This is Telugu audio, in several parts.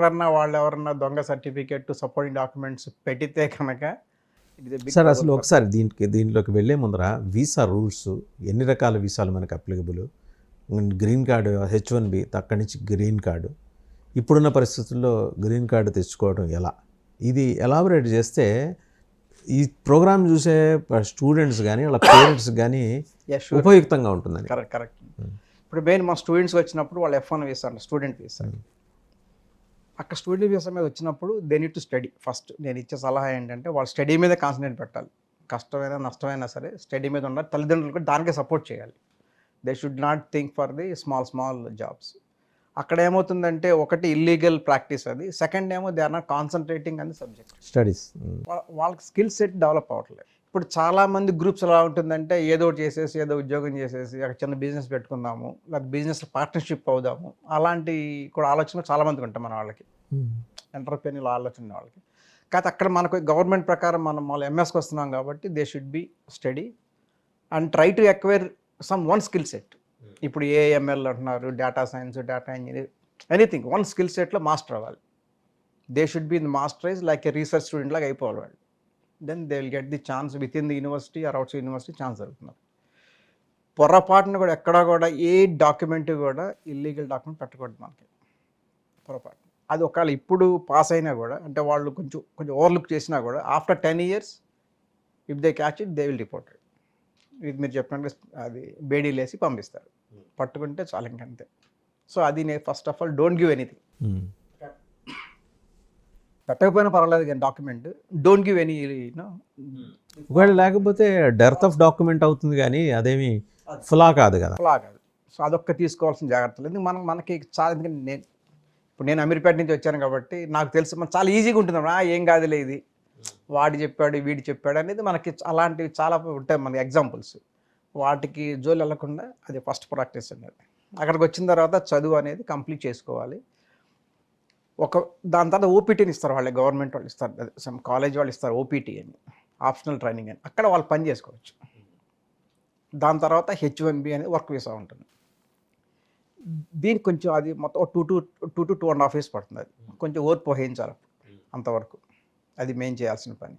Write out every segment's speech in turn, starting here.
ఎవరన్నా వాళ్ళు ఎవరన్నా దొంగ సర్టిఫికేట్ సపోర్టింగ్ డాక్యుమెంట్స్ పెడితే కనుక సార్ అసలు ఒకసారి దీంట్లోకి వెళ్ళే ముందర వీసా రూల్స్, ఎన్ని రకాల వీసాలు మనకు అప్లికబుల్, గ్రీన్ కార్డు H1B, అక్కడి నుంచి గ్రీన్ కార్డు, ఇప్పుడున్న పరిస్థితుల్లో గ్రీన్ కార్డు తెచ్చుకోవడం ఎలా, ఇది ఎలాబొరేట్ చేస్తే ఈ ప్రోగ్రామ్ చూసే స్టూడెంట్స్ కానీ వాళ్ళ పేరెంట్స్ కానీ ఉపయుక్తంగా ఉంటుందని. కరెక్ట్. ఇప్పుడు మెయిన్ మా స్టూడెంట్స్ వచ్చినప్పుడు వాళ్ళు F1 వీసా అంటారు, స్టూడెంట్ వీసా. అక్కడ స్టూడెంట్ వీసా మీద వచ్చినప్పుడు they need to study first. నేను ఇచ్చే సలహా ఏంటంటే వాళ్ళు స్టడీ మీద కాన్సన్ట్రేట్ పెట్టాలి. కష్టమైనా నష్టమైనా సరే స్టడీ మీద ఉండాలి. తల్లిదండ్రులు కూడా దానికే సపోర్ట్ చేయాలి. They should not think for the small jobs. అక్కడ ఏమవుతుందంటే ఒకటి ఇల్లీగల్ ప్రాక్టీస్ అది, సెకండ్ ఏమో they are not concentrating on the subject studies. వాళ్ళకి స్కిల్ సెట్ డెవలప్ అవ్వట్లేదు. ఇప్పుడు చాలామంది గ్రూప్స్ ఎలా ఉంటుందంటే ఏదో ఒకటి చేసేసి ఏదో ఉద్యోగం చేసేసి అక్కడ చిన్న బిజినెస్ పెట్టుకుందాము, లేదా బిజినెస్ పార్ట్నర్షిప్ అవుదాము, అలాంటి కూడా ఆలోచన చాలామందికి ఉంటాం మన వాళ్ళకి, ఎంటర్ప్రెన్యూర్ ఆలోచన వాళ్ళకి. కాకపోతే అక్కడ మనకు గవర్నమెంట్ ప్రకారం మనం మళ్ళీ ఎంఎస్కి వస్తున్నాం కాబట్టి they should be study and try to acquire some one skill set. ఇప్పుడు ఏఎంఎల్ అంటున్నారు, data science, data engineer, anything one skill సెట్లో మాస్టర్ అవ్వాలి. They should be in masterize like a research student లాగా అయిపోవాలి వాళ్ళు. Then they will get the chance within the university or outside university chance జరుగుతున్నారు. పొరపాటును కూడా ఎక్కడా కూడా ఏ డాక్యుమెంట్ కూడా ఇల్లీగల్ డాక్యుమెంట్ పెట్టకూడదు మనకి పొరపాటు. అది ఒకవేళ ఇప్పుడు పాస్ అయినా కూడా అంటే వాళ్ళు కొంచెం ఓవర్లుక్ చేసినా కూడా after 10 years if they catch it they will report. ఇది మీరు చెప్పినట్టు అది బేడీలు వేసి పంపిస్తారు, పట్టుకుంటే చాలా ఇంకంతే. సో అది నేను first of all don't give anything. పెట్టకపోయినా పర్వాలేదు కానీ డాక్యుమెంట్ డోంట్ గివ్ ఎనీ. ఒకవేళ లేకపోతే డెర్త్ ఆఫ్ డాక్యుమెంట్ అవుతుంది కానీ అదేమి ఫ్లా కాదు కదా. ఫ్లా కాదు. సో అదొక్క తీసుకోవాల్సిన జాగ్రత్తలు. ఎందుకు మనకి చాలా, ఎందుకంటే నేను అమీర్పేట నుంచి వచ్చాను కాబట్టి నాకు తెలుసు, మనకు చాలా ఈజీగా ఉంటుంది. ఏం కాదులే ఇది, వాడు చెప్పాడు వీడు చెప్పాడు అనేది మనకి అలాంటివి చాలా ఉంటాయి మనకి ఎగ్జాంపుల్స్. వాటికి జోలు వెళ్ళకుండా అది ఫస్ట్ ప్రాక్టీస్ అనేది. అక్కడికి వచ్చిన తర్వాత చదువు అనేది కంప్లీట్ చేసుకోవాలి. దాని తర్వాత ఓపీటీని ఇస్తారు వాళ్ళే, గవర్నమెంట్ వాళ్ళు ఇస్తారు, సమ్ కాలేజ్ వాళ్ళు ఇస్తారు ఓపీటీ అని, ఆప్షనల్ ట్రైనింగ్ అని. అక్కడ వాళ్ళు పని చేసుకోవచ్చు. దాని తర్వాత H1B అనేది వర్క్ వీసా ఉంటుంది. దీనికి కొంచెం అది మొత్తం 2 to 2.5 years పడుతుంది. అది కొంచెం ఓర్పు వహించాలి అంతవరకు, అది మెయిన్ చేయాల్సిన పని.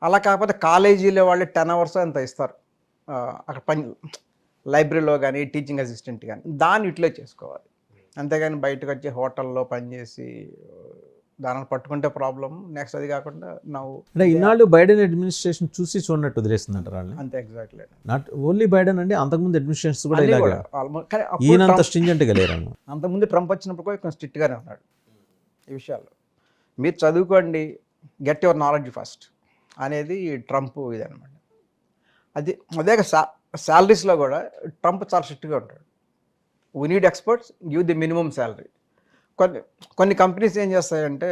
అలా కాకపోతే కాలేజీలో వాళ్ళు 10 hours అంత ఇస్తారు అక్కడ పని, లైబ్రరీలో కానీ టీచింగ్ అసిస్టెంట్ కానీ, దాన్ని యూటిలైజ్ చేసుకోవాలి. అంతేగాని బయటకు వచ్చి హోటల్లో పనిచేసి దానిని పట్టుకుంటే ప్రాబ్లం. నెక్స్ట్ అది కాకుండా అంటే ఇన్నాళ్ళు బైడెన్ అడ్మినిస్ట్రేషన్ చూసి చూడనట్టు వదిలేస్తుందంటారు వాళ్ళని. అంతే, ఎగ్జాక్ట్లీ. నాట్ ఓన్లీ బైడెన్ అండి, అంతకుముందు అడ్మినిస్ట్రేషన్స్ కూడా ఇలాగే ఈయనంత స్ట్రింజెంట్గా లేరు. అంతకుముందు ట్రంప్ వచ్చినప్పుడు కూడా కొంచెం స్ట్రిక్ట్గానే ఉన్నాడు ఈ విషయాల్లో. మీరు చదువుకోండి, గెట్ యువర్ నాలెడ్జ్ ఫస్ట్ అనేది ట్రంప్ ఇది అనమాట. అదే శాలరీస్లో కూడా ట్రంప్ చాలా స్ట్రిక్ట్గా ఉంటాడు. We need experts, give the minimum salary. కొన్ని కంపెనీస్ ఏం చేస్తాయంటే,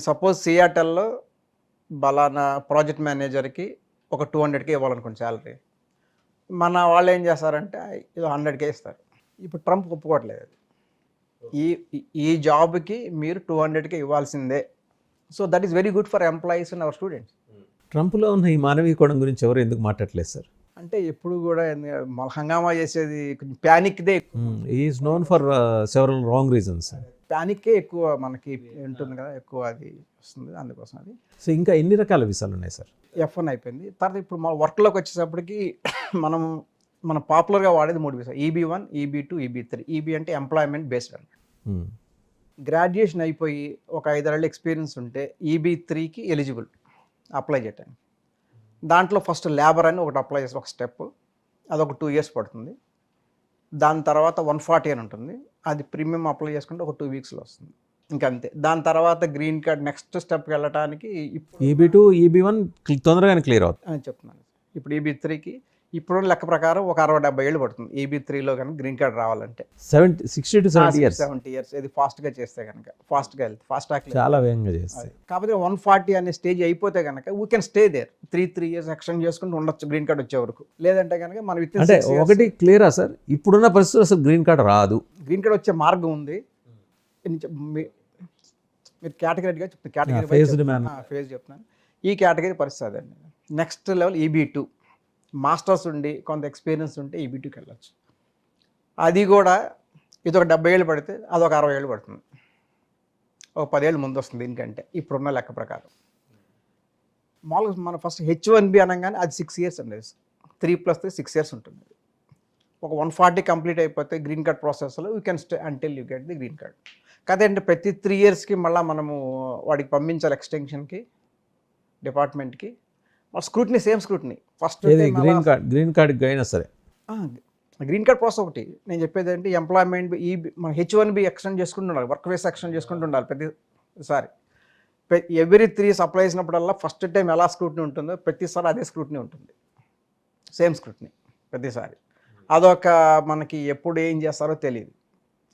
సపోజ్ సియాటల్లో బలానా ప్రాజెక్ట్ మేనేజర్కి ఒక 200K ఇవ్వాలనుకోండి శాలరీ, మన వాళ్ళు ఏం చేస్తారంటే ఇది 100K ఇస్తారు. ఇప్పుడు ట్రంప్ ఒప్పుకోవట్లేదు. ఈ జాబ్కి మీరు 200K ఇవ్వాల్సిందే. So that is very good for employees and our students. ట్రంప్లో ఉన్న ఈ మానవీయ కోణం గురించి ఎవరు ఎందుకు మాట్లాడలేదు సార్? అంటే ఎప్పుడు కూడా హంగామా చేసేది కొంచెం ప్యానిక్దే. Is known for several wrong reasons. ప్యానిక్కే ఎక్కువ మనకి ఉంటుంది కదా, ఎక్కువ అది వస్తుంది, అందుకోసం అది. సో ఇంకా ఎన్ని రకాల వీసాలు ఉన్నాయి సార్? F1 అయిపోయింది. తర్వాత ఇప్పుడు మన వర్క్లోకి వచ్చేటప్పటికి మనం పాపులర్గా వాడేది 3 visa: EB1, EB2, EB3. EB అంటే ఎంప్లాయ్మెంట్ బేస్డ్ అన్నమాట. గ్రాడ్యుయేషన్ అయిపోయి ఒక 5 ఏళ్ళ ఎక్స్పీరియన్స్ ఉంటే EB3కి ఎలిజిబుల్ అప్లై చేయడానికి. దాంట్లో ఫస్ట్ లేబర్ అని ఒకటి అప్లై చేసి ఒక స్టెప్, అదొక 2 years పడుతుంది. దాని తర్వాత 140 అని ఉంటుంది, అది ప్రీమియం అప్లై చేసుకుంటే ఒక 2 weeksలో వస్తుంది, ఇంకంతే. దాని తర్వాత గ్రీన్ కార్డ్ నెక్స్ట్ స్టెప్కి వెళ్ళడానికి EB2, EB1 తొందరగానే క్లియర్ అవుతుంది అని చెప్తున్నాను. ఇప్పుడు EB3కి ఇప్పుడు లెక్క ప్రకారం ఒక 60-70 ఏళ్ళు పడుతుంది EB3లో కనుక గ్రీన్ కార్డ్ రావాలంటే. 60 to 70 years. 70 years ఇది ఫాస్ట్గా చేస్తే కనుక, ఫాస్ట్గా వెళ్తే ఫాస్ట్ ట్రాక్ చాలా వేగంగా చేస్తే. కాకపోతే 140 అనే స్టేజ్ అయిపోతే కనుక we can stay there 3 years extend చేసుకుంటూ ఉండొచ్చు గ్రీన్ కార్డ్ వచ్చే వరకు. లేదంటే కనుక మనం అంటే ఒకటి క్లియరా సార్, ఇప్పుడున్న పరిస్థితి అసలు గ్రీన్ కార్డ్ రాదు. గ్రీన్ కార్డ్ వచ్చే మార్గం ఉంది. మీరు కేటగిరీగా చెప్తాను, కేటగిరీ ఫేజ్ చెప్తున్నాను. ఈ కేటగిరీ పరిస్థితి అదండి. నెక్స్ట్ లెవెల్ EB2, మాస్టర్స్ ఉండి కొంత ఎక్స్పీరియన్స్ ఉంటే EB2కి వెళ్ళచ్చు. అది కూడా ఇది ఒక 70 ఏళ్ళు పడితే అదొక 60 ఏళ్ళు పడుతుంది, ఒక 10 ఏళ్ళు ముందు వస్తుంది దీనికంటే ఇప్పుడున్న లెక్క ప్రకారం. మామూలుగా మన ఫస్ట్ H1B అనగానే అది 6 ఇయర్స్ అండి, 3 + 3 6 ఇయర్స్ ఉంటుంది. ఒక 140 కంప్లీట్ అయిపోతే గ్రీన్ కార్డ్ ప్రాసెస్లో you can stay until you get the green card. కదండి ప్రతి 3 ఇయర్స్కి మళ్ళీ మనము వాడికి పంపించాలి ఎక్స్టెన్షన్కి, డిపార్ట్మెంట్కి. వాళ్ళ scrutiny same scrutiny first green card అయినా సరే. గ్రీన్ కార్డ్ ప్రాసెస్ ఒకటి. నేను చెప్పేది ఏంటి, ఎంప్లాయ్మెంట్ మన H1B ఎక్స్టెండ్ చేసుకుంటూ ఉండాలి, వర్క్ వేస్ ఎక్స్టెండ్ చేసుకుంటూ ఉండాలి ప్రతిసారి. ఎవ్రీ 3 ఇయర్స్ అప్లై చేసినప్పుడల్లా ఫస్ట్ టైం ఎలా స్క్రూటినీ ఉంటుందో ప్రతిసారి అదే స్క్రూటినీ ఉంటుంది, సేమ్ స్క్రూటినీ ప్రతిసారి. అదొక మనకి ఎప్పుడు ఏం చేస్తారో తెలియదు.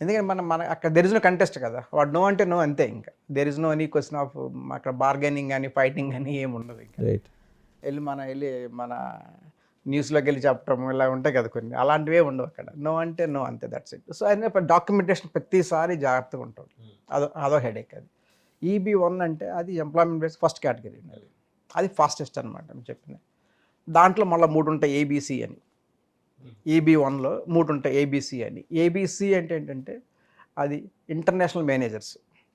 ఎందుకంటే మన అక్కడ దెర్ ఇస్ నో కంటెస్ట్ కదా, వాడు నో అంటే నో అంతే. ఇంకా there is no any question of అక్కడ బార్గెనింగ్ కానీ ఫైటింగ్ కానీ ఏమి ఉండదు. ఇంకా వెళ్ళి మన న్యూస్లోకి వెళ్ళి చెప్పడం ఇలా ఉంటాయి కదా కొన్ని, అలాంటివే ఉండవు అక్కడ. నో అంటే నో అంతే, దట్స్ ఇట్. సో అయినా డాక్యుమెంటేషన్ ప్రతిసారి జాగ్రత్తగా ఉంటుంది, అదో హెడేక్. అది EB1 అంటే అది ఎంప్లాయ్మెంట్ బేస్ ఫస్ట్ కేటగిరీ, అది ఫాస్టెస్ట్ అనమాట చెప్పింది. దాంట్లో మళ్ళీ 3 ఉంటాయి ABC అని. EB1లో 3 ఉంటాయి ABC అని. ABC అంటే ఏంటంటే అది ఇంటర్నేషనల్ మేనేజర్స్.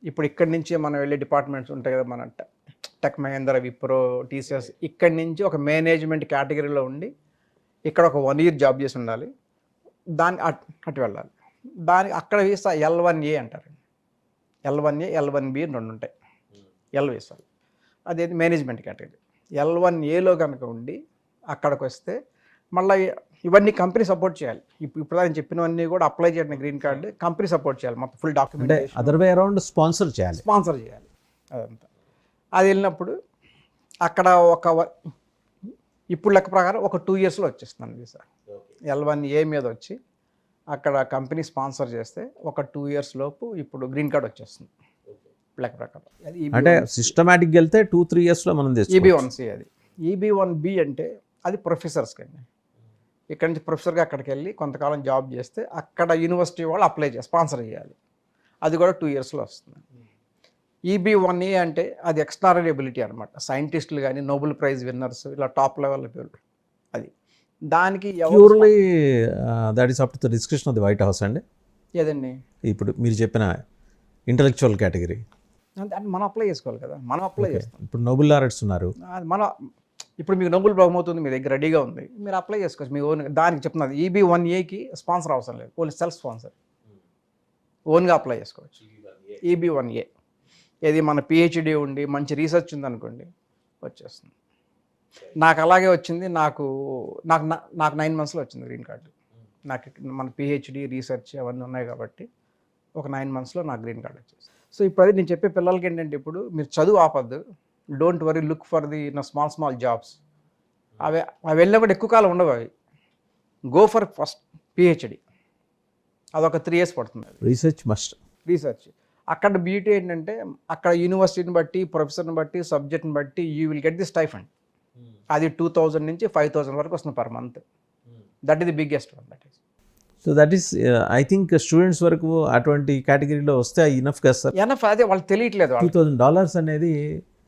ఇప్పుడు ఇక్కడి నుంచి మనం వెళ్ళే డిపార్ట్మెంట్స్ ఉంటాయి కదా, మన టెక్ మహేంద్ర, విప్రో, TCS, ఇక్కడి నుంచి ఒక మేనేజ్మెంట్ కేటగిరీలో ఉండి ఇక్కడ ఒక 1 ఇయర్ జాబ్ చేసి ఉండాలి, దాన్ని అటు వెళ్ళాలి. అక్కడ వీసా L1A అంటారు. L1A, L1B అని 2 ఉంటాయి. L వీసాలు అదేది మేనేజ్మెంట్ కేటగిరీ. L1Aలో కనుక ఉండి అక్కడికి వస్తే మళ్ళీ ఇవన్నీ కంపెనీ సపోర్ట్ చేయాలి. ఇప్పుడు నేను చెప్పినవన్నీ కూడా అప్లై చేయడం గ్రీన్ కార్డు కంపెనీ సపోర్ట్ చేయాలి, మొత్తం full documentation. Other way around sponsor చేయాలి అదంతా. అది వెళ్ళినప్పుడు అక్కడ ఇప్పుడు లెక్క ప్రకారం ఒక 2 ఇయర్స్లో వచ్చేస్తుంది వీసా. L1A మీద వచ్చి అక్కడ కంపెనీ స్పాన్సర్ చేస్తే ఒక 2 ఇయర్స్ లోపు ఇప్పుడు గ్రీన్ కార్డ్ వచ్చేస్తుంది లెక్క ప్రకారం. అంటే సిస్టమేటిక్గా వెళ్తే 2-3 ఇయర్స్లో మనం EB1C. అది EB1B అంటే అది ప్రొఫెసర్స్కి అండి. ఇక్కడ నుంచి ప్రొఫెసర్గా అక్కడికి వెళ్ళి కొంతకాలం జాబ్ చేస్తే అక్కడ యూనివర్సిటీ వాళ్ళు అప్లై స్పాన్సర్ చేయాలి, అది కూడా 2 ఇయర్స్లో వస్తుంది. EB1A అంటే అది ఎక్స్ట్రార్డినరీ ఎబిలిటీ అనమాట. సైంటిస్టులు కానీ, నోబెల్ ప్రైజ్ విన్నర్స్, ఇలా టాప్ లెవెల్ పీపుల్. అది దానికి purely that is up to the discussion of the white house అండి. ఏదండి ఇప్పుడు మీరు చెప్పిన ఇంటలెక్చువల్ కేటగిరీ అంటే మనం అప్లై చేసుకోవాలి కదా, మనం అప్లై చేస్తాం. ఇప్పుడు నోబెల్ లారెట్స్ ఉన్నారు, ఇప్పుడు మీకు నోబెల్ బహుమతి మీ దగ్గర రెడీగా ఉంది, మీరు అప్లై చేసుకోవచ్చు మీ ఓన్. దానికి చెప్తున్నది EB1Aకి స్పాన్సర్ అవసరం లేదు, ఓన్లీ సెల్ఫ్ స్పాన్సర్, ఓన్గా అప్లై చేసుకోవచ్చు. EB1A ఏది మన PhD ఉండి మంచి రీసెర్చ్ ఉందనుకోండి వచ్చేస్తుంది. నాకు అలాగే వచ్చింది. నాకు 9 monthsలో వచ్చింది గ్రీన్ కార్డు. నాకు మన PhD రీసెర్చ్ అవన్నీ ఉన్నాయి కాబట్టి ఒక 9 monthsలో నాకు గ్రీన్ కార్డు వచ్చేసి. సో ఇప్పుడు అది నేను చెప్పే పిల్లలకి ఏంటంటే, ఇప్పుడు మీరు చదువు ఆపద్దు, don't worry, look for the small jobs. అవి వెళ్ళినప్పుడు ఎక్కువ కాలం ఉండవు. అవి గో ఫర్ ఫస్ట్ PhD, అదొక 3 years పడుతుంది. రీసెర్చ్ అక్కడ బ్యూటీ ఏంటంటే, అక్కడ యూనివర్సిటీని బట్టి, ప్రొఫెసర్ని బట్టి, సబ్జెక్ట్ని బట్టి you will get the stipend. అది 2000 నుంచి 5000 వరకు వస్తుంది per month. That is the biggest one. So that is I think students వరకు అటువంటి కేటగిరీలో వస్తే ఇనఫ్ కదా సార్? ఎనఫ్, అదే వాళ్ళు తెలియట్లేదు. $2,000 అనేది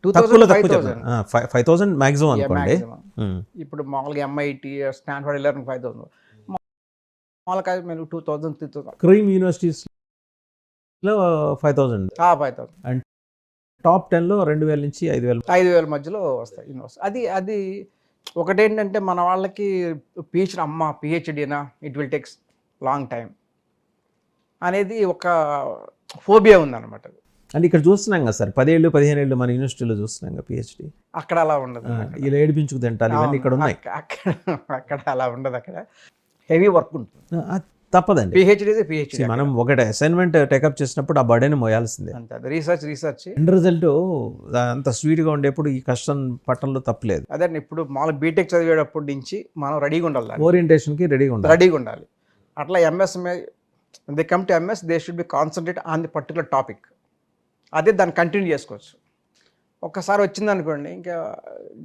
5,000 మ్యాక్సిమం అనుకోండి. ఇప్పుడు మామూలుగా MIT, స్టాన్ఫర్డ్ 5,000, మామూలుగా మేము 2,000, 3,000. క్రీమ్ యూనివర్సిటీస్లో 5,000 అండ్ టాప్ 10లో 2,000 నుంచి 5,000 మధ్యలో వస్తాయి యూనివర్సిటీ. అది ఒకటేంటంటే మన వాళ్ళకి PhDనా it will takes long time అనేది ఒక ఫోబియా ఉందన్నమాట. అంటే ఇక్కడ చూస్తున్నాం కదా సార్, 10 ఏళ్ళు 15 ఏళ్ళు మన యూనివర్సిటీలో చూస్తున్నాం కదా PhD. అక్కడ అలా ఉండదు, ఇలా ఏడిపించుకు తింటారు ఇవన్నీ ఇక్కడ ఉన్నాయి. అక్కడ అలా ఉండదు, అక్కడ హెవీ వర్క్ ఉంటుంది, తప్పదండి. PhD మనం ఒకటి అసైన్మెంట్ టేకప్ చేసినప్పుడు ఆ బర్డెన్ మోయాల్సిందే. రీసెర్చ్ ఎండ్ రిజల్ట్ అంత స్వీట్గా ఉండేప్పుడు ఈ కష్టం పట్టణంలో తప్పలేదు. అదే ఇప్పుడు మామూలు బీటెక్ చదివేటప్పటి నుంచి మనం రెడీగా ఉండాలి, ఓరియంటేషన్కి రెడీగా ఉండాలి. అట్లా MS they come to MS, they should B concentrate on the particular topic. అదే దాన్ని కంటిన్యూ చేసుకోవచ్చు. ఒక్కసారి వచ్చింది అనుకోండి, ఇంకా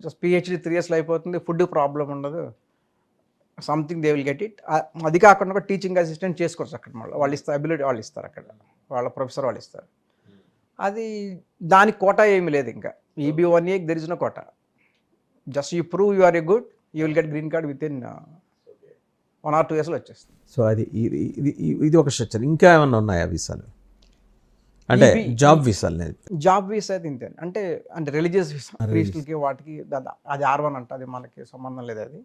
జస్ట్ PhD 3 yearsలో అయిపోతుంది, ఫుడ్ ప్రాబ్లం ఉండదు, something they will get it. అది కాకుండా టీచింగ్ అసిస్టెంట్ చేసుకోవచ్చు అక్కడ. మళ్ళీ వాళ్ళు ఇస్తారు, అబిలిటీ వాళ్ళు ఇస్తారు, అక్కడ వాళ్ళ ప్రొఫెసర్ వాళ్ళు ఇస్తారు. అది దానికి కోటా ఏమీ లేదు. ఇంకా EB1A there is no quota, just you prove you are a good, you will get green card within 1 or 2 yearsలో వచ్చేస్తుంది. సో అది ఇది ఒక స్ట్రక్చర్. ఇంకా ఏమన్నా ఉన్నాయా వీసాలు? అంటే జాబ్ వీసాలు అనేది జాబ్ వీసా అయితే ఇంతే అంటే రిలీజియస్ వీసా క్రీస్టులకి వాటికి అది R1 అంట, అది మనకి సంబంధం లేదు. అది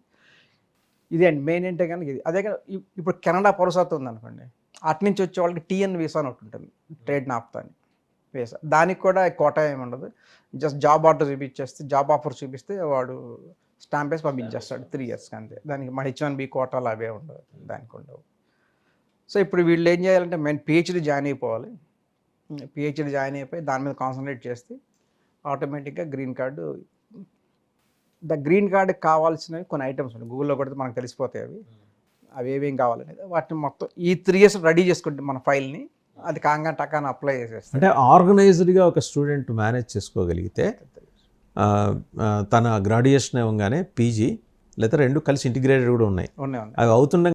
ఇదే అండి మెయిన్ ఏంటే కానీ ఇది. అదే కానీ ఇప్పుడు కెనడా పౌరసత్వం ఉందనుకోండి, అటు నుంచి వచ్చే వాళ్ళకి TN వీసా అని ఒకటి ఉంటుంది, ట్రేడ్ నాప్తా అని వీసా. దానికి కూడా కోటా ఏమి ఉండదు, జస్ట్ జాబ్ ఆర్డర్ చూపించేస్తే, జాబ్ ఆఫర్ చూపిస్తే వాడు స్టాంప్ వేసి పంపించేస్తాడు 3 yearsకి అంతే. దానికి మా H1B కోటాలు అవే ఉండవు, దానికి ఉండవు. సో ఇప్పుడు వీళ్ళు ఏం చేయాలంటే మెయిన్ PhD జాయిన్ అయిపోవాలి. PhD జాయిన్ అయిపోయి దాని మీద కాన్సన్ట్రేట్ చేస్తే ఆటోమేటిక్గా గ్రీన్ కార్డు, గ్రీన్ కార్డుకి కావాల్సినవి కొన్ని ఐటమ్స్ ఉంటాయి, గూగుల్లో కొడితే మనకు తెలిసిపోతాయి అవి ఏమేం కావాలనేది. వాటిని మొత్తం ఈ 3 years రెడీ చేసుకుంటే మన ఫైల్ని, అది కాంగా టకాన అప్లై చేసేస్తాం. అంటే ఆర్గనైజ్డ్గా ఒక స్టూడెంట్ మేనేజ్ చేసుకోగలిగితే తన గ్రాడ్యుయేషన్ ఇవ్వగానే PG లేదా 2 కలిసి ఇంటిగ్రేటెడ్ కూడా ఉన్నాయి. ఉన్నాయి అవి అవుతుండగా